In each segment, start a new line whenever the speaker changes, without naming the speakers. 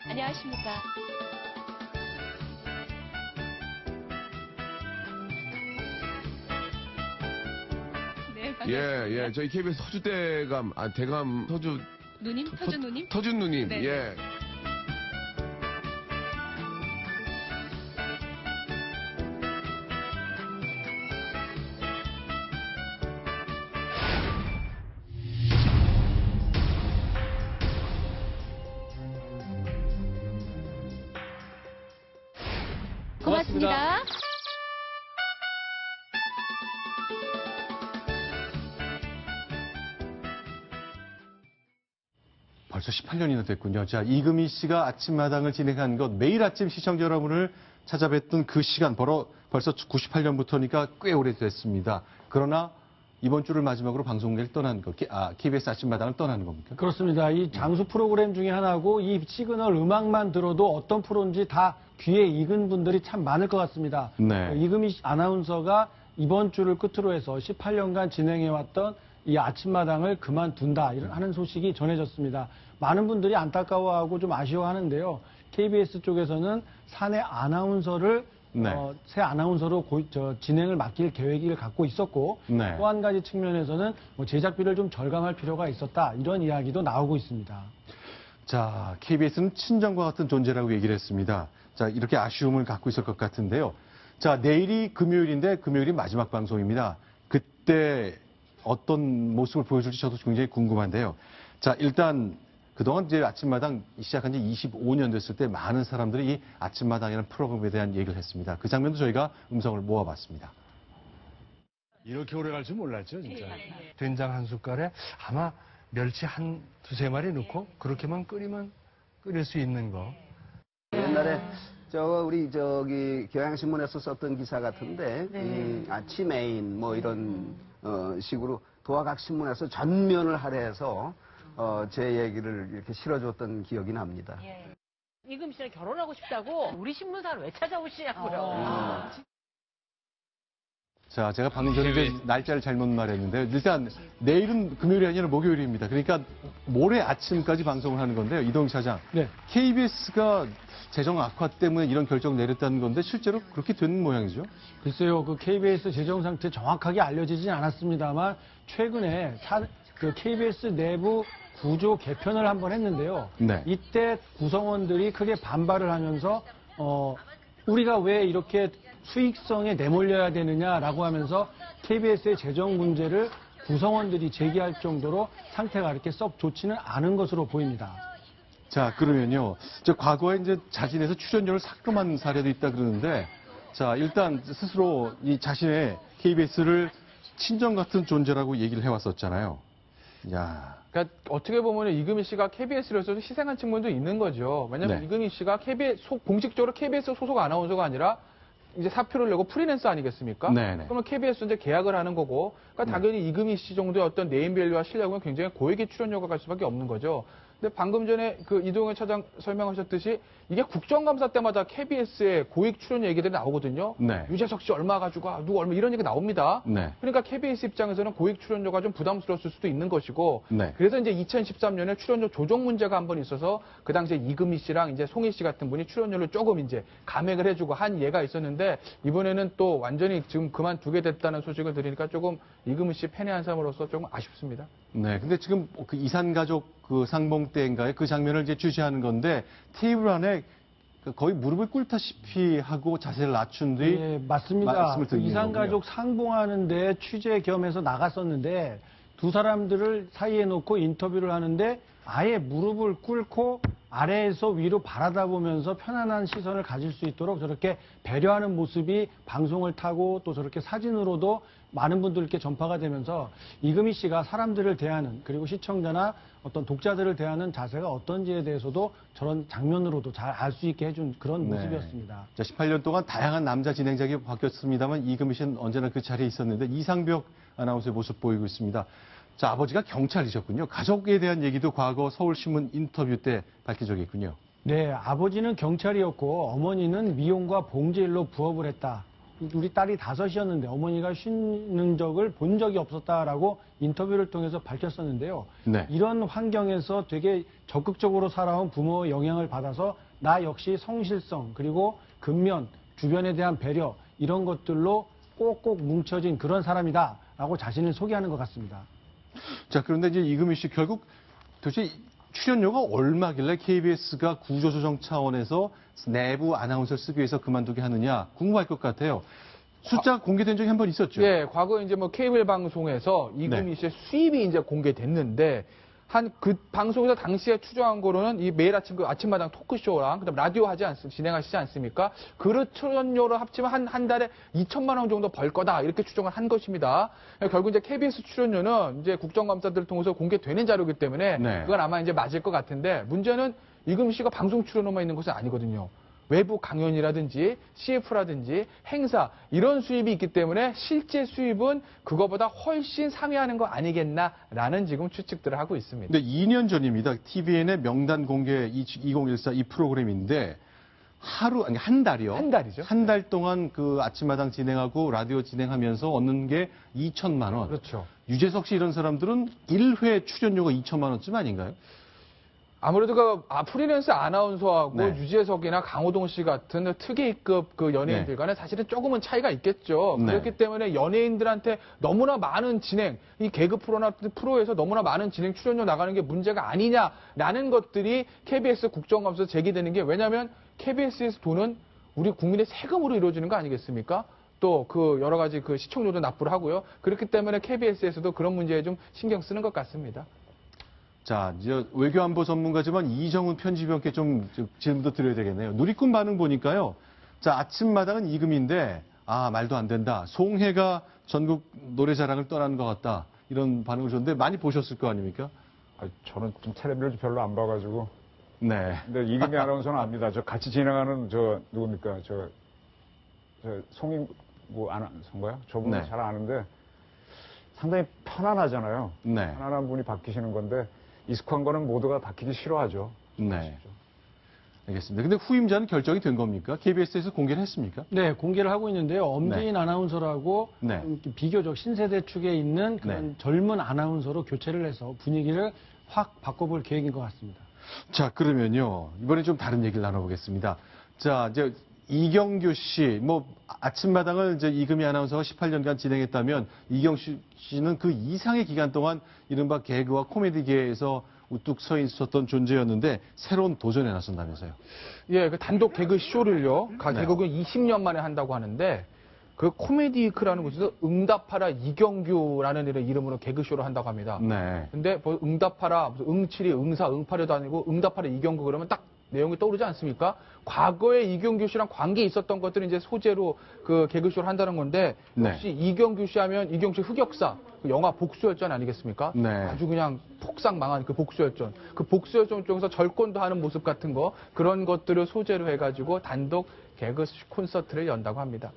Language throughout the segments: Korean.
안녕하십니까. 네, 반갑습니다.
저희 KBS 터줏대감, 대감,
누님? 터준 누님?
터준 누님,
네.
예.
고맙습니다.
벌써 18년이나 됐군요. 자, 이금희 씨가 아침마당을 진행한 것, 매일 아침 시청자 여러분을 찾아뵀던 그 시간, 벌써 98년부터니까 꽤 오래됐습니다. 그러나 이번 주를 마지막으로 방송국을 떠난 것, KBS 아침마당을 떠나는 겁니까?
그렇습니다. 이 장수 프로그램 중에 하나고 이 시그널 음악만 들어도 어떤 프로인지 다 귀에 익은 분들이 참 많을 것 같습니다.
네.
이금희 아나운서가 이번 주를 끝으로 해서 18년간 진행해왔던 이 아침마당을 그만둔다 하는 소식이 전해졌습니다. 많은 분들이 안타까워하고 좀 아쉬워하는데요. KBS 쪽에서는 사내 아나운서를
네.
새 아나운서로 진행을 맡길 계획을 갖고 있었고
네.
또 한 가지 측면에서는 제작비를 좀 절감할 필요가 있었다 이런 이야기도 나오고 있습니다.
자, KBS는 친정과 같은 존재라고 얘기를 했습니다. 자, 이렇게 아쉬움을 갖고 있을 것 같은데요. 자, 내일이 금요일인데 금요일이 마지막 방송입니다. 그때 어떤 모습을 보여줄지 저도 굉장히 궁금한데요. 자, 일단 그동안 이제 아침마당 시작한 지 25년 됐을 때 많은 사람들이 이 아침마당이라는 프로그램에 대한 얘기를 했습니다. 그 장면도 저희가 음성을 모아봤습니다.
이렇게 오래 갈 줄 몰랐죠, 진짜. 된장 한 숟갈에 아마 멸치 한 두세 마리 넣고 그렇게만 끓이면 끓일 수 있는 거.
옛날에 우리 경향신문에서 썼던 기사 같은데 아침에인 뭐 이런 식으로 도화각 신문에서 전면을 할애해서 제 얘기를 이렇게 실어줬던 기억이 납니다.
이금희 씨랑 결혼하고 싶다고 우리 신문사를 왜 찾아오시냐고요.
자, 제가 방금 전에 이제 날짜를 잘못 말했는데요. 일단 내일은 금요일이 아니라 목요일입니다. 그러니까 모레 아침까지 방송을 하는 건데요. 이동희 차장.
네.
KBS가 재정 악화 때문에 이런 결정을 내렸다는 건데 실제로 그렇게 된 모양이죠?
글쎄요, 그 KBS 재정 상태 정확하게 알려지진 않았습니다만 최근에 그 KBS 내부 구조 개편을 한번 했는데요.
네.
이때 구성원들이 크게 반발을 하면서 우리가 왜 이렇게 수익성에 내몰려야 되느냐라고 하면서 KBS의 재정 문제를 구성원들이 제기할 정도로 상태가 이렇게 썩 좋지는 않은 것으로 보입니다.
자, 그러면요. 과거에 이제 자진해서 출연료를 삭감한 사례도 있다 그러는데, 자, 일단 스스로 이 자신의 KBS를 친정 같은 존재라고 얘기를 해왔었잖아요. 야.
그러니까 어떻게 보면 이금희 씨가 KBS로서 희생한 측면도 있는 거죠. 왜냐하면
네.
이금희 씨가 공식적으로 KBS 소속 아나운서가 아니라 이제 사표를 내고 프리랜서 아니겠습니까?
네네.
그러면 KBS 이제 계약을 하는 거고, 그러니까 당연히 이금희 씨 정도의 어떤 네임밸류와 실력은 굉장히 고액의 출연료가 갈 수밖에 없는 거죠. 근데 방금 전에 그 이동현 차장 설명하셨듯이 이게 국정감사 때마다 KBS의 고액 출연료 얘기들이 나오거든요.
네.
유재석 씨 얼마 가지고 누구 얼마 이런 얘기 나옵니다.
네.
그러니까 KBS 입장에서는 고액 출연료가 좀 부담스러웠을 수도 있는 것이고,
네.
그래서 이제 2013년에 출연료 조정 문제가 한번 있어서 그 당시에 이금희 씨랑 이제 송희 씨 같은 분이 출연료를 조금 이제 감액을 해주고 한 예가 있었는데 이번에는 또 완전히 지금 그만두게 됐다는 소식을 들으니까 조금 이금희 씨 팬의 한 사람으로서 조금 아쉽습니다.
네. 근데 지금 그 이산가족 그 상봉 때인가에 그 장면을 이제 주시하는 건데 테이블 안에 거의 무릎을 꿇다시피 하고 자세를 낮춘 뒤
네, 맞습니다.
말씀을 드리는
이산가족 상봉하는데 취재 겸해서 나갔었는데 두 사람들을 사이에 놓고 인터뷰를 하는데 아예 무릎을 꿇고 아래에서 위로 바라다 보면서 편안한 시선을 가질 수 있도록 저렇게 배려하는 모습이 방송을 타고 또 저렇게 사진으로도 많은 분들께 전파가 되면서 이금희 씨가 사람들을 대하는 그리고 시청자나 어떤 독자들을 대하는 자세가 어떤지에 대해서도 저런 장면으로도 잘 알 수 있게 해준 그런
네.
모습이었습니다.
자, 18년 동안 다양한 남자 진행자가 바뀌었습니다만 이금희 씨는 언제나 그 자리에 있었는데 이상벽 아나운서의 모습 보이고 있습니다. 자, 아버지가 경찰이셨군요. 가족에 대한 얘기도 과거 서울신문 인터뷰 때 밝힌 적이 있군요.
네, 아버지는 경찰이었고 어머니는 미용과 봉제일로 부업을 했다. 우리 딸이 5이었는데 어머니가 쉬는 적을 본 적이 없었다라고 인터뷰를 통해서 밝혔었는데요.
네.
이런 환경에서 되게 적극적으로 살아온 부모의 영향을 받아서 나 역시 성실성 그리고 근면, 주변에 대한 배려 이런 것들로 꼭꼭 뭉쳐진 그런 사람이다라고 자신을 소개하는 것 같습니다.
자, 그런데 이제 이금희 씨 결국 도대체 출연료가 얼마길래 KBS가 구조조정 차원에서 내부 아나운서를 쓰기 위해서 그만두게 하느냐 궁금할 것 같아요. 숫자 공개된 적이 한 번 있었죠?
예, 과거 이제 뭐 케이블 방송에서 이금희
네.
씨의 수입이 이제 공개됐는데 한 그 방송에서 당시에 추정한 거로는 이 매일 아침 그 아침마당 토크쇼랑 그다음 라디오 진행하시지 않습니까? 그 출연료를 합치면 한 달에 2천만 원 정도 벌 거다 이렇게 추정을 한 것입니다. 결국 이제 KBS 출연료는 이제 국정감사들을 통해서 공개되는 자료이기 때문에
네.
그건 아마 이제 맞을 것 같은데 문제는 이금희 씨가 방송 출연료만 있는 것은 아니거든요. 외부 강연이라든지 CF라든지 행사 이런 수입이 있기 때문에 실제 수입은 그거보다 훨씬 상회하는 거 아니겠나라는 지금 추측들을 하고 있습니다.
근데 2년 전입니다. TVN의 명단 공개 2014 이 프로그램인데 아니 한 달이요.
한 달이죠.
한 달 동안 그 아침마당 진행하고 라디오 진행하면서 얻는 게 2천만 원.
그렇죠.
유재석 씨 이런 사람들은 1회 출연료가 2천만 원쯤 아닌가요?
아무래도 프리랜서 아나운서하고
네.
유재석이나 강호동 씨 같은 특이급 그 연예인들과는 사실은 조금은 차이가 있겠죠.
네.
그렇기 때문에 연예인들한테 너무나 많은 진행, 이 개그 프로에서 너무나 많은 진행 출연료 나가는 게 문제가 아니냐라는 것들이 KBS 국정감사에서 제기되는 게 왜냐하면 KBS에서 돈은 우리 국민의 세금으로 이루어지는 거 아니겠습니까? 또 그 여러 가지 그 시청료도 납부를 하고요. 그렇기 때문에 KBS에서도 그런 문제에 좀 신경 쓰는 것 같습니다.
자, 이제 외교안보 전문가지만 이정훈 편집위원께 좀 질문도 드려야 되겠네요. 누리꾼 반응 보니까요. 자, 아침마당은 이금인데 말도 안 된다. 송혜가 전국 노래자랑을 떠나는 것 같다. 이런 반응을 줬는데 많이 보셨을 거 아닙니까?
저는 좀 텔레비를 별로 안 봐가지고.
네.
근데 이금희 아나운서는 압니다. 저 같이 진행하는 누굽니까? 저 송인구 아나운서인가요? 저분
네.
잘 아는데 상당히 편안하잖아요.
네.
편안한 분이 바뀌시는 건데 익숙한 거는 모두가 바뀌기 싫어하죠.
네. 알겠습니다. 근데 후임자는 결정이 된 겁니까? KBS에서 공개를 했습니까?
네, 공개를 하고 있는데요. 엄지인 아나운서라고
네.
비교적 신세대 축에 있는 그런
네.
젊은 아나운서로 교체를 해서 분위기를 확 바꿔볼 계획인 것 같습니다.
자, 그러면요. 이번에 좀 다른 얘기를 나눠보겠습니다. 자, 이제 이경규 씨, 아침마당을 이제 이금희 아나운서가 18년간 진행했다면 이경규 씨는 그 이상의 기간 동안 이른바 개그와 코미디계에서 우뚝 서 있었던 존재였는데 새로운 도전에 나선다면서요.
예, 그 단독 개그 쇼를요.
네.
개그는 20년 만에 한다고 하는데 그 코미디 위크라는 곳에서 응답하라 이경규라는 이름으로 개그 쇼를 한다고 합니다.
네.
근데 뭐 응답하라 무슨 응칠이 응사 응팔이도 아니고 응답하라 이경규 그러면 딱 내용이 떠오르지 않습니까? 과거에 이경규 씨랑 관계 있었던 것들을 이제 소재로 그 개그쇼를 한다는 건데 역시 이경규 씨 하면 이경규 씨 흑역사 그 영화 복수열전 아니겠습니까?
네.
아주 그냥 폭삭 망한 그 복수열전. 그 복수열전 쪽에서 절권도 하는 모습 같은 거 그런 것들을 소재로 해가지고 단독 개그 콘서트를 연다고 합니다.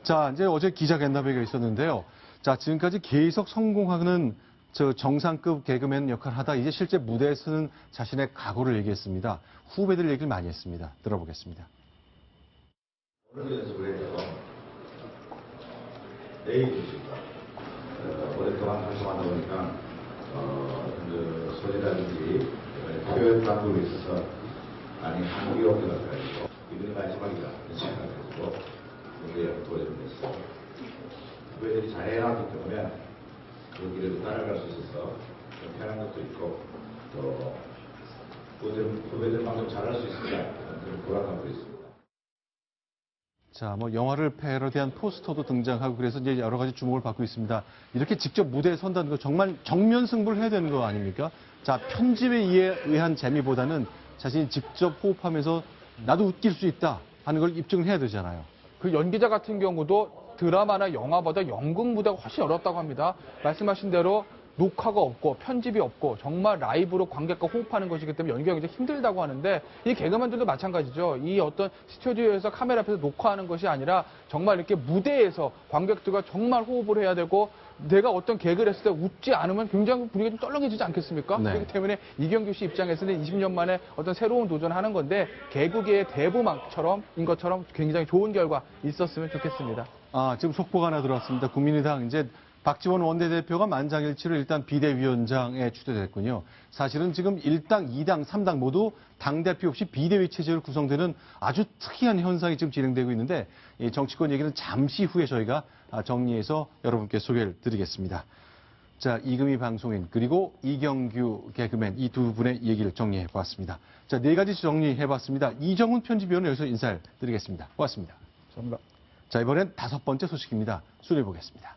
자, 이제 어제 기자간담회가 있었는데요. 자, 지금까지 계속 성공하는 정상급 개그맨 역할을 하다 이제 실제 무대에 서는 자신의 각오를 얘기했습니다. 후배들 얘기를 많이 했습니다. 들어보겠습니다.
오늘 연습을 해서 내일 주실까? 오랫동안 활동하다 보니까 그 소리라든지 표현 방법에 있어서 많이 한국이 없는 것 같아요. 이번이 마지막이다 생각해서 우리가 도전을 했어요. 후배들이 잘해놨기 때문에 그 길을 따라갈 수 있어서 좀 편한 것도 있고 또 후배들만큼 잘할 수 있을까 그런 불안감도 있습니다.
자, 영화를 패러디한 포스터도 등장하고 그래서 이제 여러 가지 주목을 받고 있습니다. 이렇게 직접 무대에 선다는 거 정말 정면 승부를 해야 되는 거 아닙니까? 자, 편집에 의한 재미보다는 자신이 직접 호흡하면서 나도 웃길 수 있다 하는 걸 입증을 해야 되잖아요.
그 연기자 같은 경우도 드라마나 영화보다 연극 무대가 훨씬 어렵다고 합니다. 말씀하신 대로 녹화가 없고 편집이 없고 정말 라이브로 관객과 호흡하는 것이기 때문에 연기가 굉장히 힘들다고 하는데 이 개그맨들도 마찬가지죠. 이 어떤 스튜디오에서 카메라 앞에서 녹화하는 것이 아니라 정말 이렇게 무대에서 관객들과 정말 호흡을 해야 되고 내가 어떤 개그를 했을 때 웃지 않으면 굉장히 분위기가 좀 떨렁해지지 않겠습니까?
네.
그렇기 때문에 이경규 씨 입장에서는 20년 만에 어떤 새로운 도전을 하는 건데 개그계의 대부망처럼인 것처럼 굉장히 좋은 결과 있었으면 좋겠습니다.
지금 속보가 하나 들어왔습니다. 국민의당 이제 박지원 원내대표가 만장일치로 일단 비대위원장에 추대됐군요. 사실은 지금 1당, 2당, 3당 모두 당대표 없이 비대위 체제로 구성되는 아주 특이한 현상이 지금 진행되고 있는데 이 정치권 얘기는 잠시 후에 저희가 정리해서 여러분께 소개를 드리겠습니다. 자, 이금희 방송인 그리고 이경규 개그맨 이 두 분의 얘기를 정리해 보았습니다. 자, 네 가지 정리해 봤습니다. 이정훈 편집위원은 여기서 인사를 드리겠습니다. 고맙습니다.
감사합니다.
자, 이번엔 5번째 소식입니다. 수리해 보겠습니다.